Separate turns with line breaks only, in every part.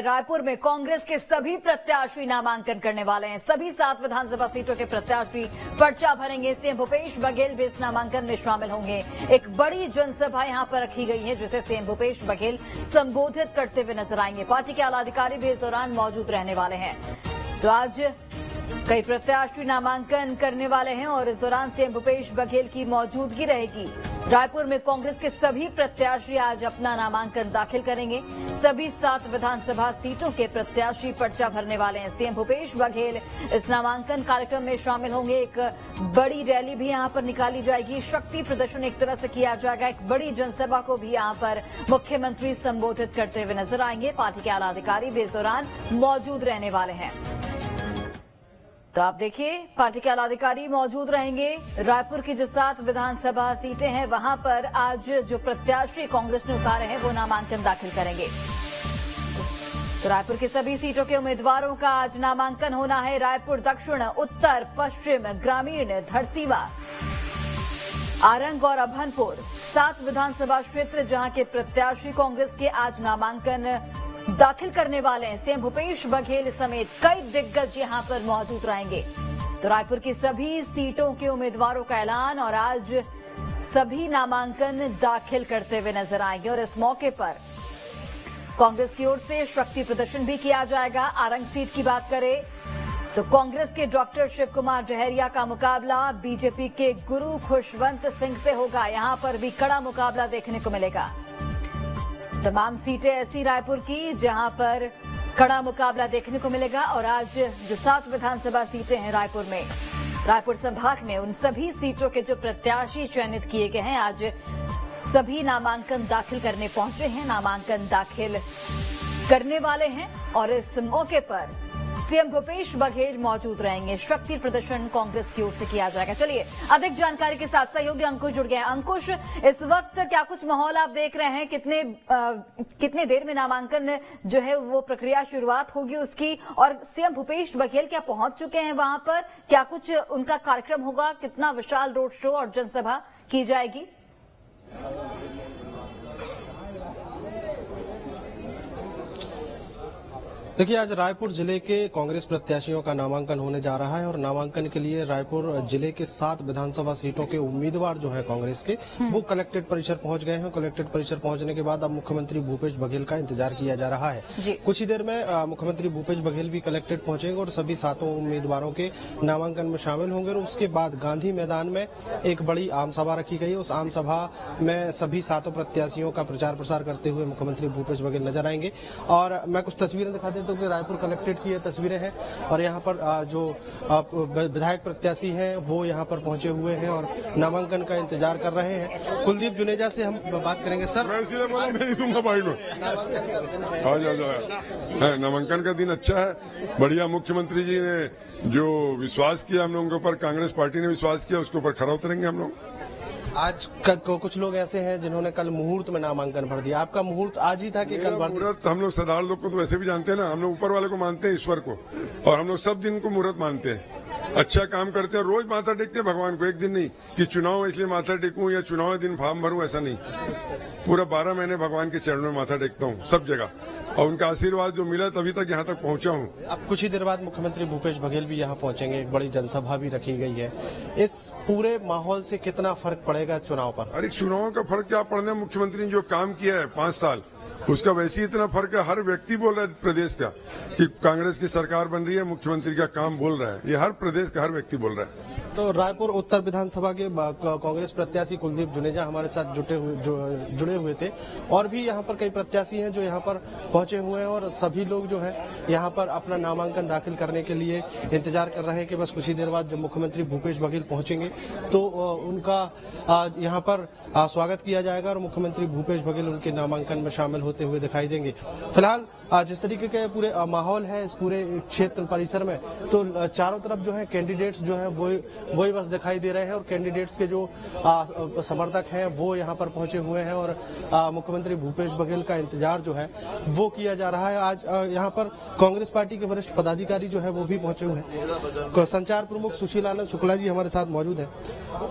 हैं रायपुर में कांग्रेस के सभी प्रत्याशी नामांकन करने वाले हैं। सभी 7 विधानसभा सीटों के प्रत्याशी पर्चा भरेंगे। सीएम भूपेश बघेल भी इस नामांकन में शामिल होंगे। एक बड़ी जनसभा यहां पर रखी गई है जिसे सीएम भूपेश बघेल संबोधित करते हुए नजर आएंगे। पार्टी के आला अधिकारी भी इस दौरान मौजूद रहने वाले हैं। तो आज कई प्रत्याशी नामांकन करने वाले हैं और इस दौरान सीएम भूपेश बघेल की मौजूदगी रहेगी। रायपुर में कांग्रेस के सभी प्रत्याशी आज अपना नामांकन दाखिल करेंगे। सभी 7 विधानसभा सीटों के प्रत्याशी पर्चा भरने वाले हैं। सीएम भूपेश बघेल इस नामांकन कार्यक्रम में शामिल होंगे। एक बड़ी रैली भी यहां पर निकाली जाएगी। शक्ति प्रदर्शन एक तरह से किया जाएगा। एक बड़ी जनसभा को भी यहां पर मुख्यमंत्री संबोधित करते हुए नजर आएंगे। पार्टी के आला अधिकारी भी इस दौरान मौजूद रहने वाले हैं। तो आप देखिए, पार्टी के आला अधिकारी मौजूद रहेंगे। रायपुर की जो 7 विधानसभा सीटें हैं वहां पर आज जो प्रत्याशी कांग्रेस ने उतारे हैं वो नामांकन दाखिल करेंगे। तो रायपुर की सभी सीटों के उम्मीदवारों का आज नामांकन होना है। रायपुर दक्षिण, उत्तर, पश्चिम, ग्रामीण, धरसीवा, आरंग और अभनपुर 7 विधानसभा क्षेत्र जहां के प्रत्याशी कांग्रेस के आज नामांकन दाखिल करने वाले हैं। सीएम भूपेश बघेल समेत कई दिग्गज यहां पर मौजूद रहेंगे। तो रायपुर की सभी सीटों के उम्मीदवारों का ऐलान और आज सभी नामांकन दाखिल करते हुए नजर आएंगे। और इस मौके पर कांग्रेस की ओर से शक्ति प्रदर्शन भी किया जाएगा। आरंग सीट की बात करें तो कांग्रेस के डॉक्टर शिव कुमार डहरिया का मुकाबला बीजेपी के गुरु खुशवंत सिंह से होगा। यहां पर भी कड़ा मुकाबला देखने को मिलेगा। तमाम सीटें ऐसी रायपुर की जहां पर कड़ा मुकाबला देखने को मिलेगा। और आज जो 7 विधानसभा सीटें हैं रायपुर में, रायपुर संभाग में, उन सभी सीटों के जो प्रत्याशी चयनित किए गए हैं आज सभी नामांकन दाखिल करने पहुंचे हैं, नामांकन दाखिल करने वाले हैं। और इस मौके पर सीएम भूपेश बघेल मौजूद रहेंगे। शक्ति प्रदर्शन कांग्रेस की ओर से किया जाएगा। चलिए अधिक जानकारी के साथ सहयोगी अंकुश जुड़ गए हैं। अंकुश, इस वक्त क्या कुछ माहौल आप देख रहे हैं? कितने देर में नामांकन जो है वो प्रक्रिया शुरुआत होगी उसकी? और सीएम भूपेश बघेल क्या पहुंच चुके हैं वहां पर? क्या कुछ उनका कार्यक्रम होगा? कितना विशाल रोड शो और जनसभा की जाएगी?
देखिए, आज रायपुर जिले के कांग्रेस प्रत्याशियों का नामांकन होने जा रहा है और नामांकन के लिए रायपुर जिले के 7 विधानसभा सीटों के उम्मीदवार जो है कांग्रेस के वो कलेक्टेड परिसर पहुंच गए हैं। कलेक्टेड परिसर पहुंचने के बाद अब मुख्यमंत्री भूपेश बघेल का इंतजार किया जा रहा है। कुछ ही देर में मुख्यमंत्री भूपेश बघेल भी कलेक्टेड पहुंचेंगे और सभी 7 उम्मीदवारों के नामांकन में शामिल होंगे। और उसके बाद गांधी मैदान में एक बड़ी आम सभा रखी गई है। उस आम सभा में सभी 7 प्रत्याशियों का प्रचार प्रसार करते हुए मुख्यमंत्री भूपेश बघेल नजर आएंगे। और मैं कुछ तस्वीरें दिखा देता हूं कि रायपुर कलेक्टेड की ये तस्वीरें हैं और यहाँ पर जो विधायक प्रत्याशी हैं वो यहाँ पर पहुंचे हुए हैं और नामांकन का इंतजार कर रहे हैं। कुलदीप जुनेजा से हम बात करेंगे। सर,
नामांकन का दिन अच्छा है, बढ़िया। मुख्यमंत्री जी ने जो विश्वास किया हम लोगों के ऊपर, कांग्रेस पार्टी ने विश्वास किया, उसके ऊपर खरा उतरेंगे हम लोग।
आज कुछ लोग ऐसे हैं जिन्होंने कल मुहूर्त में नामांकन भर दिया। आपका मुहूर्त आज ही था कि कल भर?
मुहूर्त हम लोग सरदार लोग को तो वैसे भी जानते हैं ना, हम लोग ऊपर वाले को मानते हैं, ईश्वर को, और हम लोग सब दिन को मुहूर्त मानते हैं। अच्छा काम करते हैं, रोज माथा टेकते हैं भगवान को। एक दिन नहीं कि चुनाव इसलिए माथा टेकूं या चुनाव दिन फॉर्म भरूं, ऐसा नहीं। पूरा 12 महीने भगवान के चरणों में माथा टेकता हूँ सब जगह, और उनका आशीर्वाद जो मिला तभी तक यहाँ तक पहुँचा हूँ।
अब कुछ ही देर बाद मुख्यमंत्री भूपेश बघेल भी यहाँ पहुंचेंगे। एक बड़ी जनसभा भी रखी गई है। इस पूरे माहौल से कितना फर्क पड़ेगा चुनाव पर?
अरे चुनाव का फर्क क्या पड़ना है? मुख्यमंत्री ने जो काम किया है 5 साल, उसका वैसे ही इतना फर्क है। हर व्यक्ति बोल रहा है प्रदेश का कि कांग्रेस की सरकार बन रही है, मुख्यमंत्री का काम बोल रहा है। ये हर प्रदेश का हर व्यक्ति बोल रहा है।
तो रायपुर उत्तर विधानसभा के कांग्रेस प्रत्याशी कुलदीप जुनेजा हमारे साथ जुड़े हुए थे। और भी यहाँ पर कई प्रत्याशी हैं जो यहाँ पर पहुंचे हुए हैं और सभी लोग जो है यहाँ पर अपना नामांकन दाखिल करने के लिए इंतजार कर रहे हैं कि बस कुछ ही देर बाद जब मुख्यमंत्री भूपेश बघेल पहुंचेंगे तो उनका यहाँ पर स्वागत किया जाएगा और मुख्यमंत्री भूपेश बघेल उनके नामांकन में शामिल होते हुए दिखाई देंगे। फिलहाल जिस तरीके के पूरे माहौल है इस पूरे क्षेत्र परिसर में, तो चारों तरफ जो है कैंडिडेट्स जो है वो वही बस दिखाई दे रहे हैं और कैंडिडेट्स के जो समर्थक हैं वो यहाँ पर पहुंचे हुए हैं और मुख्यमंत्री भूपेश बघेल का इंतजार जो है वो किया जा रहा है। आज यहाँ पर कांग्रेस पार्टी के वरिष्ठ पदाधिकारी जो है वो भी पहुंचे हुए हैं। संचार प्रमुख सुशील आनंद शुक्ला जी हमारे साथ मौजूद है।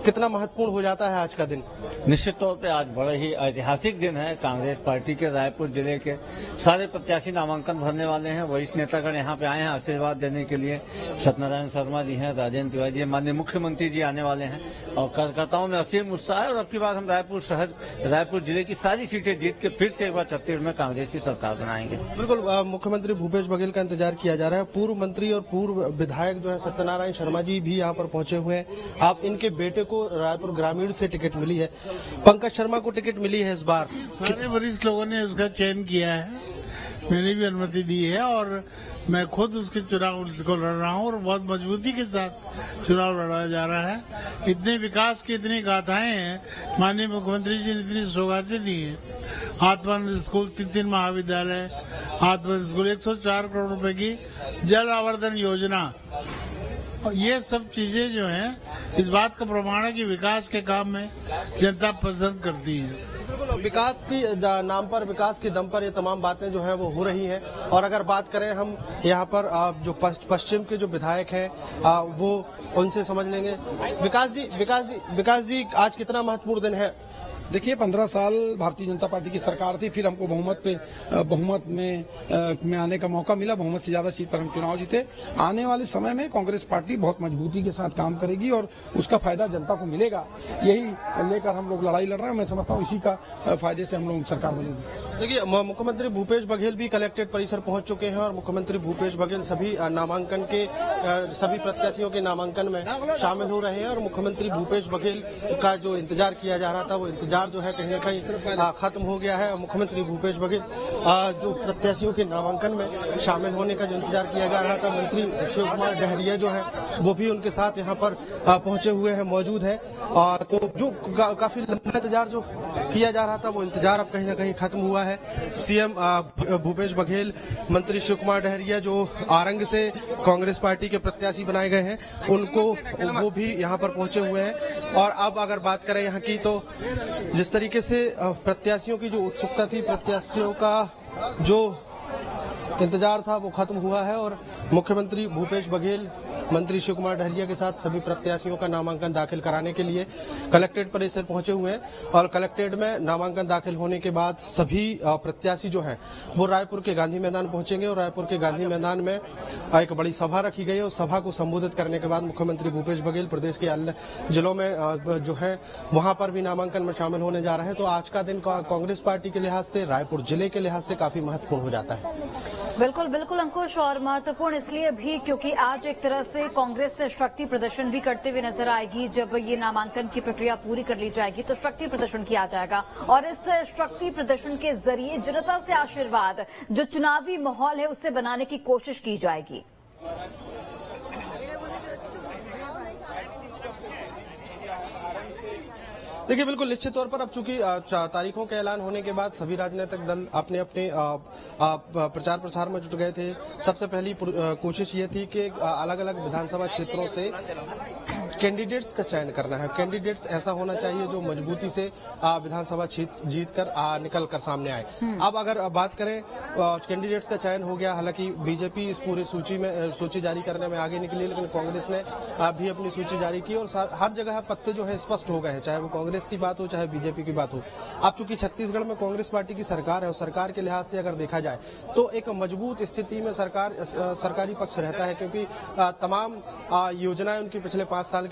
कितना महत्वपूर्ण हो जाता है आज का दिन?
निश्चित तौर पे आज बड़ा ही ऐतिहासिक दिन है। कांग्रेस पार्टी के रायपुर जिले के सारे प्रत्याशी नामांकन भरने वाले हैं। वरिष्ठ नेतागण यहाँ पे आए हैं आशीर्वाद देने के लिए। सत्यनारायण शर्मा जी हैं, राजेंद्र तिवारी जी, माननीय मुख्यमंत्री जी आने वाले हैं और कार्यकर्ताओं में असीम उत्साह है। और अब की बार हम रायपुर जिले की सारी सीटें जीत के फिर से एक बार छत्तीसगढ़ में कांग्रेस की सरकार बनाएंगे।
बिल्कुल, मुख्यमंत्री भूपेश बघेल का इंतजार किया जा रहा है। पूर्व मंत्री और पूर्व विधायक जो है सत्यनारायण शर्मा जी भी यहाँ पर पहुंचे हुए हैं। आप इनके बेटे को रायपुर ग्रामीण से टिकट मिली है, पंकज शर्मा को टिकट मिली है इस बार।
सारे वरिष्ठ लोगों ने उसका चयन किया है, मैंने भी अनुमति दी है और मैं खुद उसके चुनाव को लड़ रहा हूँ और बहुत मजबूती के साथ चुनाव लड़ा जा रहा है। इतने विकास की इतनी गाथाएं हैं, माननीय मुख्यमंत्री जी ने इतनी सौगातें दी हैं। आत्मानंद स्कूल, 3 महाविद्यालय, आत्मानंद स्कूल, 104 करोड़ रुपए की जल आवर्धन योजना, और ये सब चीजें जो हैं इस बात का प्रमाण है कि विकास के काम में जनता पसंद करती है।
विकास की नाम पर, विकास के दम पर ये तमाम बातें जो है वो हो रही हैं। और अगर बात करें हम यहाँ पर जो पश्चिम के जो विधायक हैं वो उनसे समझ लेंगे। विकास जी आज कितना महत्वपूर्ण दिन है?
देखिए, 15 साल भारतीय जनता पार्टी की सरकार थी, फिर हमको बहुमत में आने का मौका मिला। बहुमत से ज्यादा सीट पर हम चुनाव जीते। आने वाले समय में कांग्रेस पार्टी बहुत मजबूती के साथ काम करेगी और उसका फायदा जनता को मिलेगा। यही लेकर हम लोग लड़ाई लड़ रहे हैं। मैं समझता हूँ इसी का फायदे से हम लोग सरकार बनेगी।
देखिए, मुख्यमंत्री भूपेश बघेल भी कलेक्ट्रेट परिसर पहुंच चुके हैं और मुख्यमंत्री भूपेश बघेल सभी प्रत्याशियों के नामांकन में शामिल हो रहे हैं और मुख्यमंत्री भूपेश बघेल का जो इंतजार किया जा रहा था वो इंतजार जो है कहीं न कहीं खत्म हो गया है। मुख्यमंत्री भूपेश बघेल जो प्रत्याशियों के नामांकन में शामिल होने का जो इंतजार किया जा रहा था, मंत्री शिव कुमार डहरिया जो है वो भी उनके साथ यहाँ पर पहुंचे हुए हैं, मौजूद है। तो जो काफी लंबा इंतजार जो किया जा रहा था वो इंतजार अब कहीं न कहीं खत्म हुआ है। सीएम भूपेश बघेल, मंत्री शिव कुमार डहरिया जो आरंग से कांग्रेस पार्टी के प्रत्याशी बनाए गए हैं, वो भी यहाँ पर पहुंचे हुए हैं। और अब अगर बात करें यहाँ की, तो जिस तरीके से प्रत्याशियों की जो उत्सुकता थी, प्रत्याशियों का जो इंतजार था वो खत्म हुआ है और मुख्यमंत्री भूपेश बघेल मंत्री शिव कुमार डहरिया के साथ सभी प्रत्याशियों का नामांकन दाखिल कराने के लिए कलेक्ट्रेट परिसर पहुंचे हुए हैं। और कलेक्ट्रेट में नामांकन दाखिल होने के बाद सभी प्रत्याशी जो हैं वो रायपुर के गांधी मैदान पहुंचेंगे और रायपुर के गांधी मैदान में एक बड़ी सभा रखी गई है। उस सभा को संबोधित करने के बाद मुख्यमंत्री भूपेश बघेल प्रदेश के अन्य जिलों में जो है वहां पर भी नामांकन में शामिल होने जा रहे हैं। तो आज का दिन कांग्रेस पार्टी के लिहाज से, रायपुर जिले के लिहाज से काफी महत्वपूर्ण हो जाता है।
बिल्कुल अंकुश, और महत्वपूर्ण इसलिए भी क्योंकि आज एक तरह से कांग्रेस से शक्ति प्रदर्शन भी करते हुए नजर आएगी। जब ये नामांकन की प्रक्रिया पूरी कर ली जाएगी तो शक्ति प्रदर्शन किया जाएगा और इस शक्ति प्रदर्शन के जरिए जनता से आशीर्वाद, जो चुनावी माहौल है उससे बनाने की कोशिश की जाएगी।
देखिए, बिल्कुल निश्चित तौर पर अब चूंकि तारीखों के ऐलान होने के बाद सभी राजनीतिक दल अपने अपने प्रचार प्रसार में जुट गए थे। सबसे पहली कोशिश ये थी कि अलग अलग विधानसभा क्षेत्रों से कैंडिडेट्स का चयन करना है। कैंडिडेट्स ऐसा होना चाहिए जो मजबूती से विधानसभा जीत कर निकल कर सामने आए। अब अगर बात करें, कैंडिडेट्स का चयन हो गया। हालांकि बीजेपी इस पूरी सूची जारी करने में आगे निकली, लेकिन कांग्रेस ने भी अपनी सूची जारी की और हर जगह पत्ते जो है स्पष्ट हो गए हैं, चाहे वो कांग्रेस की बात हो चाहे बीजेपी की बात हो। अब चूंकि छत्तीसगढ़ में कांग्रेस पार्टी की सरकार है और सरकार के लिहाज से अगर देखा जाए तो एक मजबूत स्थिति में सरकारी पक्ष रहता है, क्योंकि तमाम योजनाएं उनकी पिछले 5 साल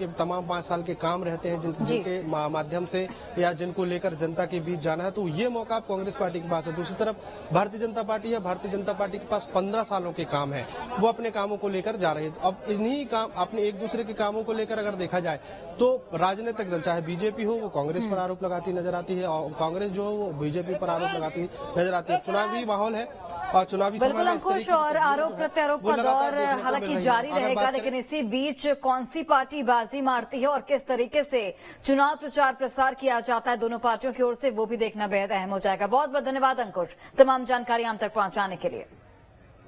के काम रहते हैं जिनके माध्यम से या जिनको लेकर जनता के बीच जाना है। तो ये मौका अब कांग्रेस पार्टी के पास है। दूसरी तरफ भारतीय जनता पार्टी है, भारतीय जनता पार्टी के पास 15 सालों के काम है, वो अपने कामों को लेकर जा रही है। तो अब इन्हीं काम, अपने एक दूसरे के कामों को लेकर अगर देखा जाए तो राजनीतिक दल, चाहे बीजेपी हो, वो कांग्रेस पर आरोप लगाती नजर आती है और कांग्रेस जो है वो बीजेपी पर आरोप लगाती नजर आती है। चुनावी माहौल है और चुनावी समय में
अंकुश, और आरोप प्रत्यारोप का दौर हालांकि जारी रहेगा, लेकिन इसी बीच कौन सी पार्टी बाजी मारती है और किस तरीके से चुनाव प्रचार प्रसार किया जाता है दोनों पार्टियों की ओर से, वो भी देखना बेहद अहम हो जाएगा। बहुत बहुत धन्यवाद अंकुश, तमाम जानकारी हम तक पहुंचाने के लिए।